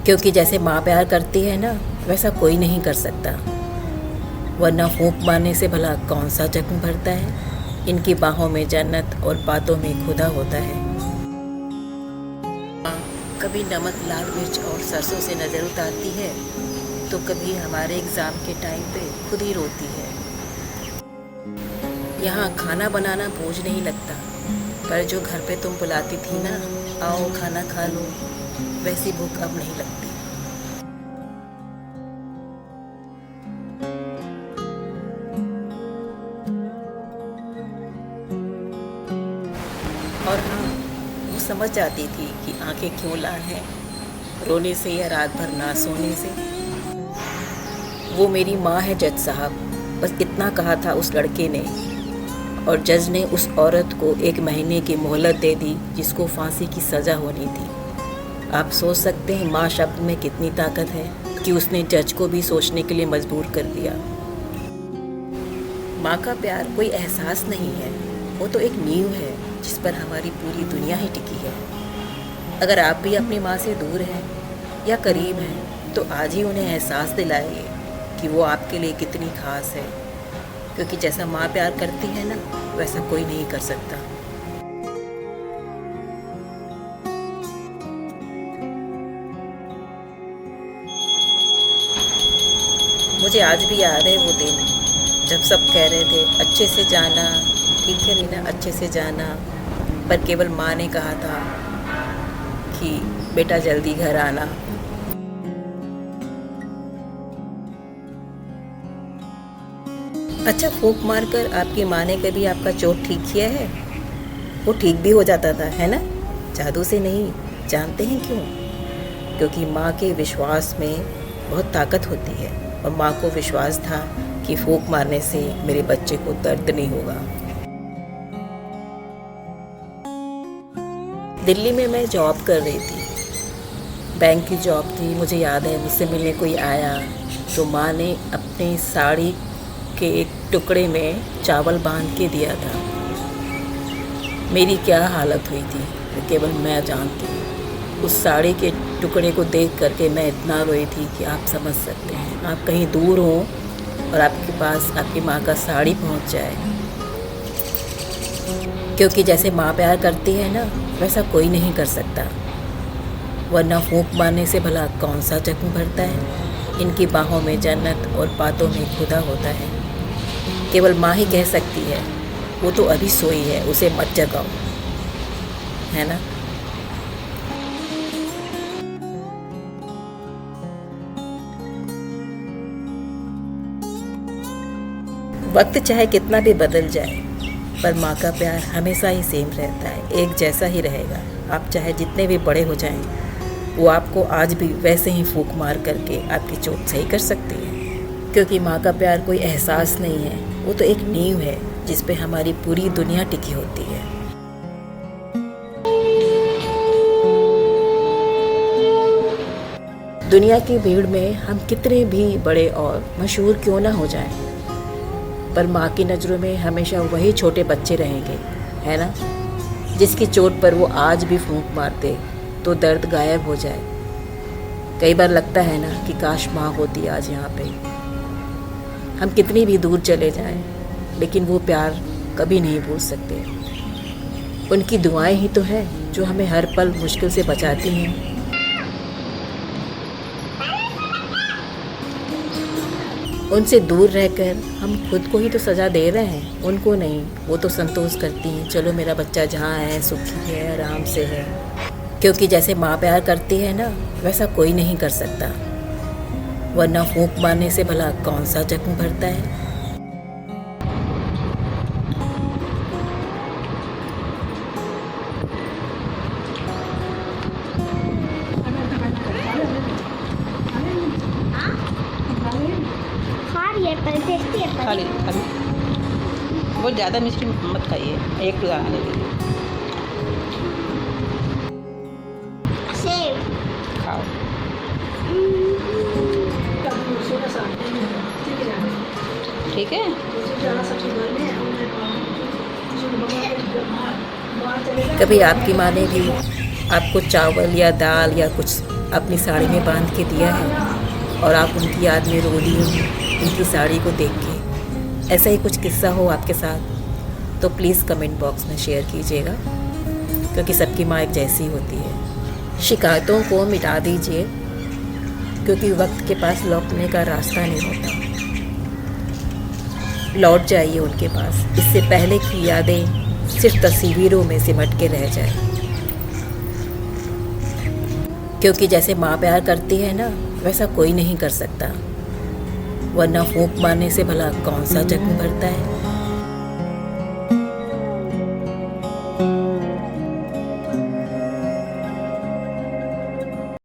क्योंकि जैसे माँ प्यार करती है ना, वैसा कोई नहीं कर सकता। वरना फूंक मारने से भला कौन सा जख्म भरता है। इनकी बाहों में जन्नत और बातों में खुदा होता है। कभी नमक, लाल मिर्च और सरसों से नज़र उतारती है, तो कभी हमारे एग्ज़ाम के टाइम पे खुद ही रोती है। यहाँ खाना बनाना बोझ नहीं लगता, पर जो घर पे तुम बुलाती थी ना, आओ खाना खा लो, वैसी भूख अब नहीं लगती। और हाँ, वो समझ जाती थी कि आंखें क्यों लाल हैं, रोने से या रात भर ना सोने से। वो मेरी माँ है जज साहब, बस इतना कहा था उस लड़के ने, और जज ने उस औरत को 1 महीने की मोहलत दे दी जिसको फांसी की सज़ा होनी थी। आप सोच सकते हैं माँ शब्द में कितनी ताकत है कि उसने जज को भी सोचने के लिए मजबूर कर दिया। माँ का प्यार कोई एहसास नहीं है, वो तो एक नींव है जिस पर हमारी पूरी दुनिया ही टिकी है। अगर आप भी अपनी माँ से दूर हैं या करीब हैं, तो आज ही उन्हें एहसास दिलाइए कि वो आपके लिए कितनी खास है। क्योंकि जैसा माँ प्यार करती है ना, वैसा कोई नहीं कर सकता। मुझे आज भी याद है वो दिन, जब सब कह रहे थे अच्छे से जाना, ठीक है रीना, अच्छे से जाना, पर केवल माँ ने कहा था कि बेटा जल्दी घर आना। अच्छा, फूंक मारकर आपकी माँ ने कभी आपका चोट ठीक किया है? वो ठीक भी हो जाता था, है ना? जादू से नहीं। जानते हैं क्यों? क्योंकि माँ के विश्वास में बहुत ताकत होती है, और माँ को विश्वास था कि फूंक मारने से मेरे बच्चे को दर्द नहीं होगा। दिल्ली में मैं जॉब कर रही थी, बैंक की जॉब थी। मुझे याद है मुझसे मिलने कोई आया तो माँ ने अपनी साड़ी के एक टुकड़े में चावल बांध के दिया था। मेरी क्या हालत हुई थी वो केवल मैं जानती हूँ। उस साड़ी के टुकड़े को देख करके मैं इतना रोई थी कि आप समझ सकते हैं। आप कहीं दूर हो और आपके पास आपकी माँ का साड़ी पहुँच जाए। क्योंकि जैसे माँ प्यार करती है ना, वैसा कोई नहीं कर सकता। वरना फूंक मारने से भला कौन सा जख्म भरता है। इनकी बाहों में जन्नत और बातों में खुदा होता है। केवल माँ ही कह सकती है, वो तो अभी सोई है, उसे मत जगाओ, है ना? वक्त चाहे कितना भी बदल जाए, पर माँ का प्यार हमेशा ही सेम रहता है, एक जैसा ही रहेगा। आप चाहे जितने भी बड़े हो जाएं, वो आपको आज भी वैसे ही फूंक मार करके आपकी चोट सही कर सकती है। क्योंकि माँ का प्यार कोई एहसास नहीं है, वो तो एक नींव है जिस पे हमारी पूरी दुनिया टिकी होती है। दुनिया की भीड़ में हम कितने भी बड़े और मशहूर क्यों ना हो जाएं, पर माँ की नज़रों में हमेशा वही छोटे बच्चे रहेंगे, है ना? जिसकी चोट पर वो आज भी फूंक मारते तो दर्द गायब हो जाए। कई बार लगता है ना कि काश माँ होती आज यहाँ पे। हम कितनी भी दूर चले जाएं, लेकिन वो प्यार कभी नहीं भूल सकते। उनकी दुआएं ही तो है जो हमें हर पल मुश्किल से बचाती हैं। उनसे दूर रहकर हम खुद को ही तो सज़ा दे रहे हैं, उनको नहीं। वो तो संतोष करती हैं, चलो मेरा बच्चा जहाँ है सुखी है, आराम से है। क्योंकि जैसे माँ प्यार करती है ना, वैसा कोई नहीं कर सकता। वरना फूंक मारने से भला कौन सा जख्म भरता है। खाली खाली बहुत ज़्यादा मिष्टी मत खाइए, एक तो आने दीजिए। खाओ। ठीक है। कभी आपकी माँ ने भी आपको चावल या दाल या कुछ अपनी साड़ी में बांध के दिया है और आप उनकी याद में रो रही हो उनकी साड़ी को देख के, ऐसा ही कुछ किस्सा हो आपके साथ तो प्लीज़ कमेंट बॉक्स में शेयर कीजिएगा, क्योंकि सबकी माँ एक जैसी होती है। शिकायतों को मिटा दीजिए, क्योंकि वक्त के पास लौटने का रास्ता नहीं होता। लौट जाइए उनके पास, इससे पहले की यादें सिर्फ तस्वीरों में सिमट के रह जाए। क्योंकि जैसे माँ प्यार करती है ना, वैसा कोई नहीं कर सकता, वरना फूंक मारने से भला कौन सा जख्म भरता है।